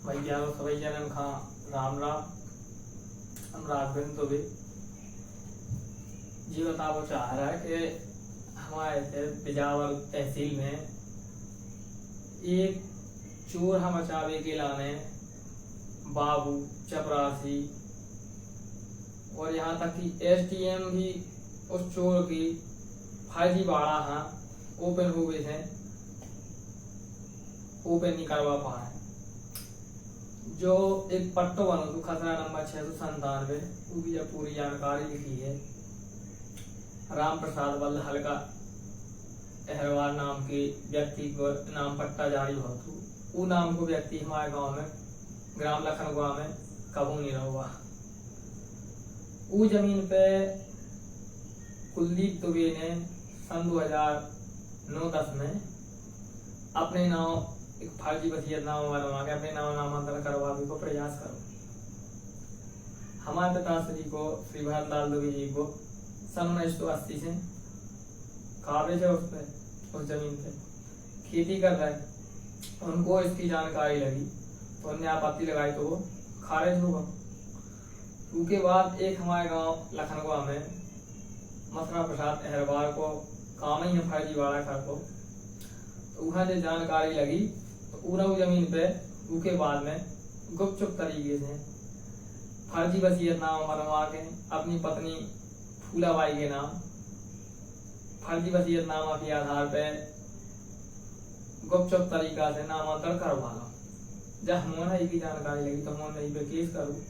भैया सभी जनन खां राम राम। हम राघवेंद्र तो भी जी बताओ चाह रहा है कि हमारे बिजावर तहसील में एक चोर हम बचावे के लाने बाबू चपरासी और यहाँ तक कि एसडीएम भी उस चोर की फर्जी बाड़ा हाँ ओपन हो गए थे, ओपन नहीं करवा पाए। जो एक पट्टो बनो तो खतरा नंबर 697 वो भी जब पूरी जानकारी लिखी है। राम प्रसाद बल्ल हल्का अहरवाल नाम के व्यक्ति को नाम पट्टा जारी हुआ तो वो नाम को व्यक्ति हमारे गांव में ग्राम लखनऊ में कबू नहीं रहा। वो जमीन पे कुलदीप दुबे ने सन 2009-10 में अपने नाम एक फर्जी वसीयत नामा बनवा के अपने नाम नामांतरण करवाने को प्रयास करो। हमारे पिताश्री को श्री भरतलाल दुबे जी को सन 1980 से काबिज है उस जमीन पे खेती कर रहे। उनको इसकी जानकारी लगी तो उन्होंने आपत्ति लगाई तो वो खारिज होगा। उसके बाद एक हमारे गांव लखनऊ में मथुरा प्रसाद अहरवाल को काम ही है फर्जी वाला कर को, तो वहां जो जानकारी लगी तो पूरा जमीन पे उसके बाद में गुपचुप तरीके से फर्जी वसीयतनामा बनवा के अपनी पत्नी फूलाबाई के नाम फर्जी वसीयतनामा के आधार पे गुपचुप तरीका से नामांतरण करवा लो। जब हमने की जानकारी लगी तो हमने पे केस करूँ।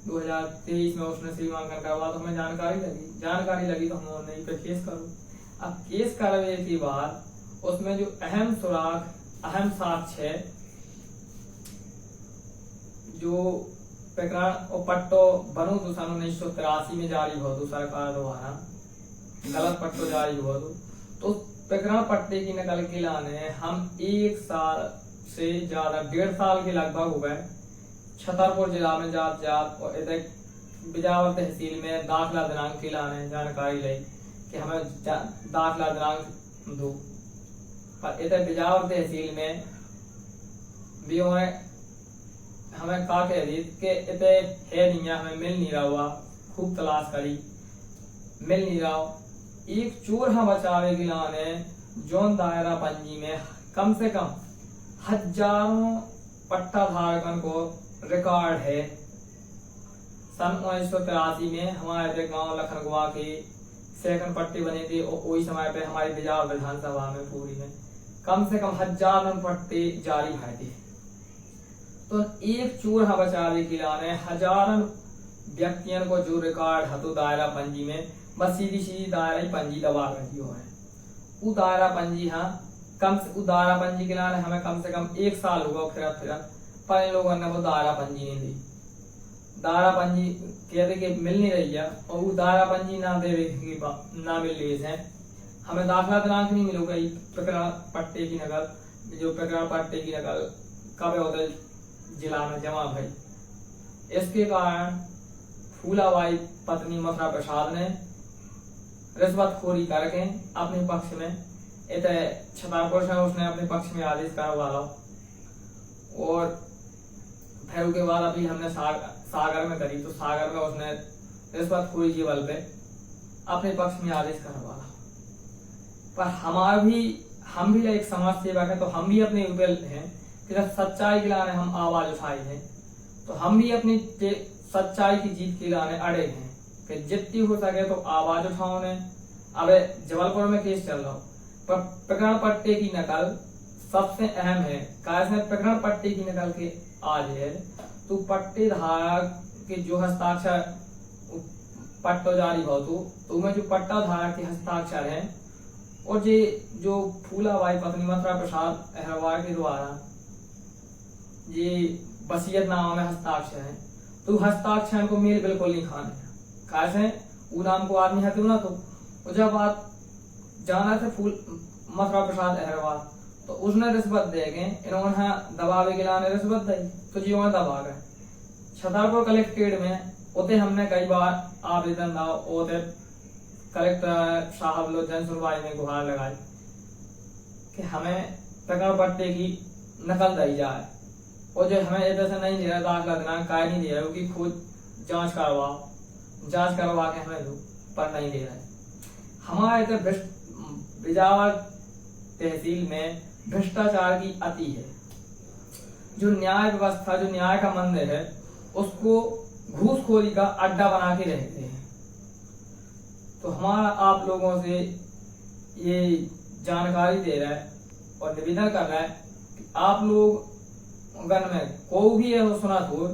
2023 में उसने सीमांकन करवा तो हमें जानकारी लगी तो हमने पे केस करूँ। अब केस करने के बाद उसमें जो अहम सुराग अहम साक्ष्य है, जो प्रकरण और पट्टो बनो तो सन 1983 में जारी हुआ तो सरकार द्वारा गलत पट्टो जारी हुआ तो प्रकरण पट्टे की नकल के लाने हम 1 साल से ज्यादा 1.5 साल के लगभग हो गए छतरपुर जिला में जात और इधर बिजावर तहसील में दाखिला दिनांक के लाने जानकारी ली कि हमें दाखिला दिनांक दो, पर इधर बिजावर तहसील में भी हमें का कह दी कि इतने है नहीं, हमें मिल नहीं रहा हुआ। खूब तलाश करी मिल नहीं रहा। एक चोर हम बचावे के लाने जोन दायरा पंजी में कम से कम हजारों पट्टा धारकन को रिकॉर्ड है। सन 1983 में हमारे गांव लखनऊ के सेकंड पट्टे बने थे और वही समय पे हमारी बिजावर विधानसभा में पूरी में कम से कम हजारों पट्टे जारी हुए थे। तो एक चोर हम बचावे के लाने हजारों व्यक्तियों को जो रिकॉर्ड है तो दायरा पंजी में बस सीधी दायरा ही पंजी दबा रही हो है। वो दायरा पंजी हाँ दायरा पंजी के लाने हमें कम से कम 1 साल होगा फिर पर इन लोगों ने वो दायरा पंजी नहीं दी। दायरा पंजी कहते कि मिल नहीं रही है और वो दायरा पंजी ना दे ना मिल रही है। हमें दाखिला दिनांक नहीं मिलेगा। प्रकरण पट्टे की नकल जो प्रकरण पट्टे की नकल कब होता जिला में जमा भाई। इसके कारण फूलाबाई पत्नी मथुरा प्रसाद ने रिश्वतखोरी करके अपने पक्ष में छतरपुर से उसने अपने पक्ष में आदेश करवा लो और फिर उसके बाद अभी हमने सागर में करी तो सागर में उसने रिश्वतखोरी के बल पे अपने पक्ष में आदेश करवा ला। पर हम भी एक समाज सेवक है तो हम भी अपने ऊपर हैं कि जब सच्चाई के लाने हम आवाज उठाई है तो हम भी अपनी सच्चाई की जीत के लाने अड़े हैं कि जितनी हो सके तो आवाज उठाओ ने। अब जबलपुर में केस चल रहा पर प्रकरण पट्टे की नकल सबसे अहम है। कैसे प्रकरण पट्टे की नकल के आज है तो पट्टे धारक के जो हस्ताक्षर पट्टो जारी हो तो में जो पट्टा धारक के हस्ताक्षर है और जो फूलाबाई पत्नी मथुरा प्रसाद अहरवाल के द्वारा ये वसीयतनामा में हस्ताक्षर है तो हस्ताक्षर को मेल बिल्कुल नहीं खाने। कैसे वो नाम को आदमी है ना तो जब आप जाना थे मथुरा प्रसाद अहरवाल तो उसने रिश्वत दे के इन्होंने दबावे के लाने रिश्वत दी तो जी उन्हें दबा गए। छतरपुर कलेक्ट्रेट में उते हमने कई बार आवेदन दिया और कलेक्टर साहब लोग जन सुनवाई में गुहार लगाई कि हमें प्रकरण पट्टे की नकल दी जाए और जो हमें जैसे नहीं दे रहा दाखिला दिनांक काय नहीं दे रहा क्योंकि खुद जांच करवा के हमें दो, पर नहीं दे रहा है। हमारे बिजावर तहसील में भ्रष्टाचार की अति है। जो न्याय व्यवस्था, जो न्याय का मंदिर है, उसको घूसखोरी का अड्डा बना के रहते हैं। तो हमारा आप लोगों से ये जानकारी दे रहा है और निवेदन कर रहा है कि आप लोग गण में कोई भी है सुना हो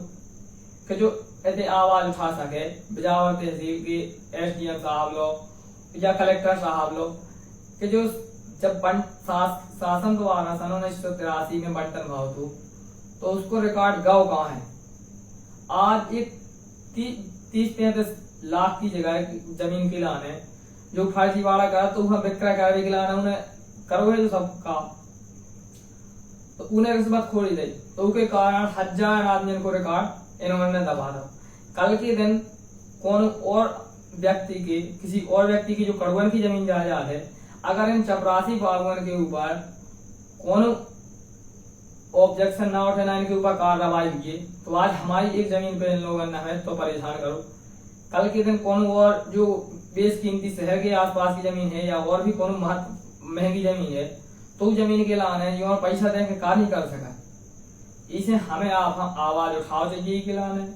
कि जो ऐसे आवाज उठा सके, बिजावर तहसील के SDM साहब लोग या कलेक्टर साहब लोग, कि जो जब शासन द्वारा सन 1983 में बंटन भाव तो उसको रिकॉर्ड गाँव कहाँ है। आज एक 30-35 लाख की जगह जमीन के लाने जो फर्जीवाड़ा करा तो वह विक्रय करने के लाने उन्हें करोगे जो सब काम, तो उन्हें रिश्वत खोरी दी, तो उसके कारण 1000 आदमी को रिकॉर्ड इन्होंने दबा दो। कल के दिन कौन और व्यक्ति के, किसी और व्यक्ति की जो कड़वन की जमीन जायदाद है, अगर इन चपरासी बागवान के ऊपर कौन ऑब्जेक्शन ना उठे, ना इनके ऊपर कार्रवाई हुई, तो आज हमारी एक जमीन पे इन लोगों ने हमें तो परेशान करो। कल के दिन कौन और जो बेशकीमती शहर के आसपास की जमीन है या और भी कौन महंगी जमीन है, तो जमीन के लाने जो पैसा दे के कार्य नहीं कर सका। इसे हमें आप आवाज उठाओ चाहिए के लाने,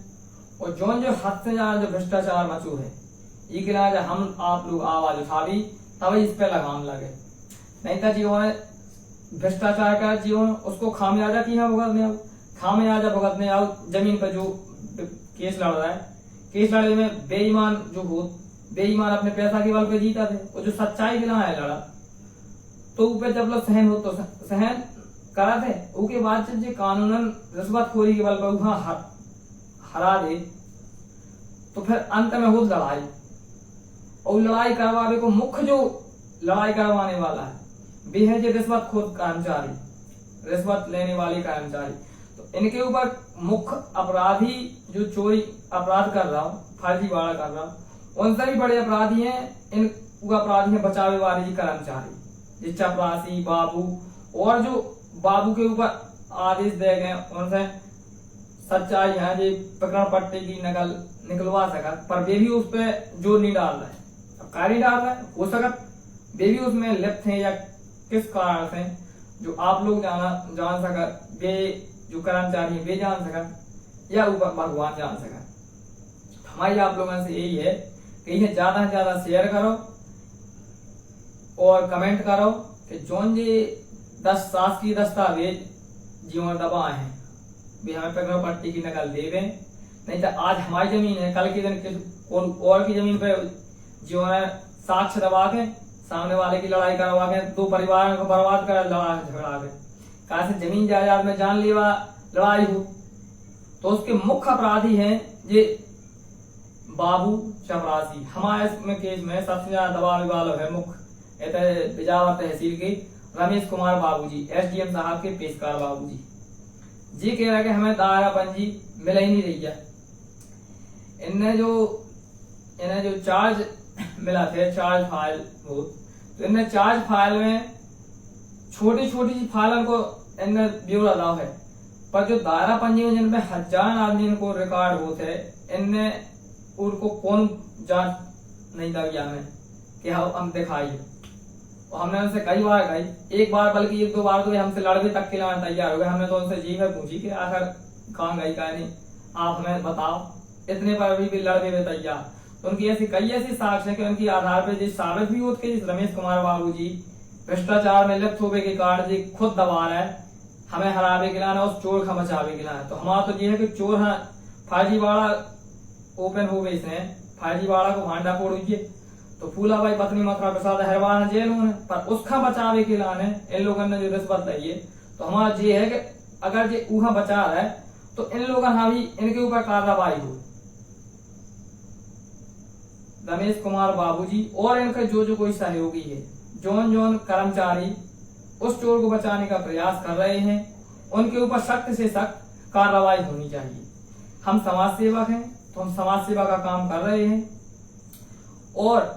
और जो हद से ज्यादा जो भ्रष्टाचार मचू है, ये के लाने हम आप लोग आवाज उठावी तभी इस पे लगाम लगे। नहीं तो जीवन भ्रष्टाचार का जीवन उसको खामियाजा की है भुगतने आओ। जमीन पर जो केस लड़ रहा है, केस लड़े में बेईमान अपने पैसा के बल पे जीता थे, और जो सच्चाई के ना है लड़ा, तो ऊपर जब लोग सहन करा थे, उसके बाद जब कानूनन रिश्वतखोरी के बल पर वहां हरा दे, तो फिर अंत में हो लड़ाई, और लड़ाई करवाने को मुख्य जो लड़ाई करवाने वाला है वे है जो रिश्वतखोर कर्मचारी, रिश्वत लेने वाले कर्मचारी। तो इनके ऊपर मुख्य अपराधी जो चोरी अपराध कर रहा हो, फर्जीवाड़ा कर रहा हो, उनसे भी बड़े अपराधी हैं इन अपराधी हैं बचावे वाले जी कर्मचारी, जो चपरासी बाबू, और जो बाबू के ऊपर आदेश दे गए उनसे सच्चाई है जो प्रकरण पट्टे की नकल निकलवा सका, पर वे भी उस पर जोर नहीं डाल रहे। अब कार्य डाल रहे हो सकता वे भी उसमें लिप्त हैं, या किस कारण से जो आप लोग जान सका, वे जो कर्मचारी वे जान सका, या ऊपर भगवान जान सका। हमारी आप लोगों से यही है कि इन्हें ज्यादा से ज्यादा शेयर करो और कमेंट करो कि जोन जी 10 शासकीय दस्तावेज जीवन दबाए हैं वे हमें प्रकरण पट्टी की नकल दे दें। नहीं तो आज हमारी जमीन है, कल के दिन कौन और की जमीन पे जीवन साक्ष्य दबा के सामने वाले की लड़ाई करवा के दो परिवार को बर्बाद कर झगड़ा के कहा से जमीन जायदाद में जानलेवा लड़ाई हो, तो उसके मुख्य अपराधी हैं ये बाबू चपरासी। हमारे केस में सबसे ज्यादा दबाव वाला है मुख्य बिजावर तहसील के रमेश कुमार बाबूजी, SDM साहब के पेशकार बाबूजी जी कह रहे कि हमें दायरा पंजी मिल ही नहीं रही है। इन्हें जो चार्ज मिला थे, चार्ज फाइल हो, तो इन्हें चार्ज फाइल में छोटी छोटी सी फाइलों को इन्हें ब्यौरा दाव है, पर जो दायरा पंजी में जिनमें 1000 आदमी को रिकॉर्ड होते इनने उनको कौन जांच नहीं दिया हमें कि हम दिखाइए। और हमने उनसे कई बार कही, एक बार बल्कि 1-2 बार तो हमसे लड़ने तक के लाने तैयार हो गए। हमने तो उनसे जी में पूछी कि आखिर कहाँ गई कहाँ नहीं, आप हमें बताओ, इतने पर भी लड़ने में तैयार। तो उनकी कई ऐसी साक्ष्य है कि उनकी आधार पर जिस साबित भी होती है रमेश कुमार बाबूजी भ्रष्टाचार में लिप्त होने के कारण जी खुद दबा रहा है, हमें हरावे के लाना, उस चोर का बचावे के लाना। तो हमारा तो ये है कि चोर है फर्जीवाड़ा ओपन हो गई, इसने फर्जीवाड़ा को भांडा फोड़ हुई, तो फूला भाई पत्नी मथुरा प्रसाद हरवाना जेल में, पर उसका बचावे के लाने इन लोगों ने जो रिश्वत दी है। तो हमारा ये है कि अगर ये ऊहा बचा रहा है तो इन लोगों ने भी इनके ऊपर कार्रवाई हो। रमेश कुमार बाबूजी और इनके जो कोई सहयोगी है, जोन कर्मचारी उस चोर को बचाने का प्रयास कर रहे हैं, उनके ऊपर सख्त से सख्त कार्रवाई होनी चाहिए। हम समाज सेवक हैं तो हम समाज सेवा का काम कर रहे हैं, और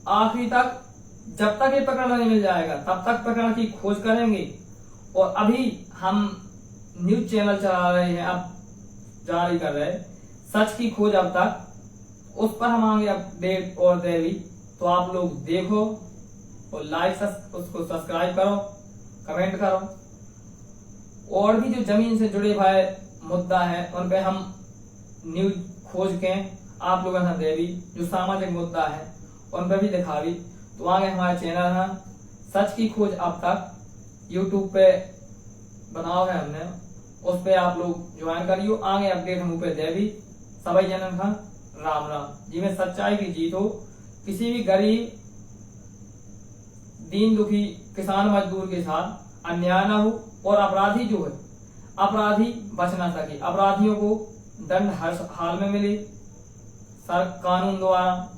आखिरी तक जब तक ये प्रकरण नहीं मिल जाएगा तब तक प्रकरण की खोज करेंगे। और अभी हम न्यूज चैनल चला रहे हैं, अब जारी कर रहे हैं सच की खोज अब तक, उस पर हम आगे अपडेट और दे भी, तो आप लोग देखो और उसको सब्सक्राइब करो, कमेंट करो। और भी जो जमीन से जुड़े भाई मुद्दा है उन पे हम न्यूज खोज के आप लोगों ने दे भी, जो सामाजिक मुद्दा है उन पे भी दिखा भी। तो आगे हमारे चैनल है सच की खोज अब तक, यूट्यूब पे बनाओ है हमने, उस पे आप लोग ज्वाइन करियो। आगे अपडेट हम पे दे भी। सभी जनन का राम राम जी में सच्चाई की जीत हो। किसी भी गरीब दीन दुखी किसान मजदूर के साथ अन्याय ना हो, और अपराधी जो है अपराधी बच ना सके, अपराधियों को दंड हर हाल में मिले सर कानून द्वारा।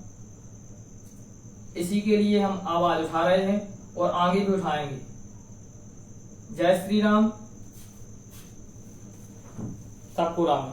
इसी के लिए हम आवाज उठा रहे हैं और आगे भी उठाएंगे। जय श्री राम, सबको राम।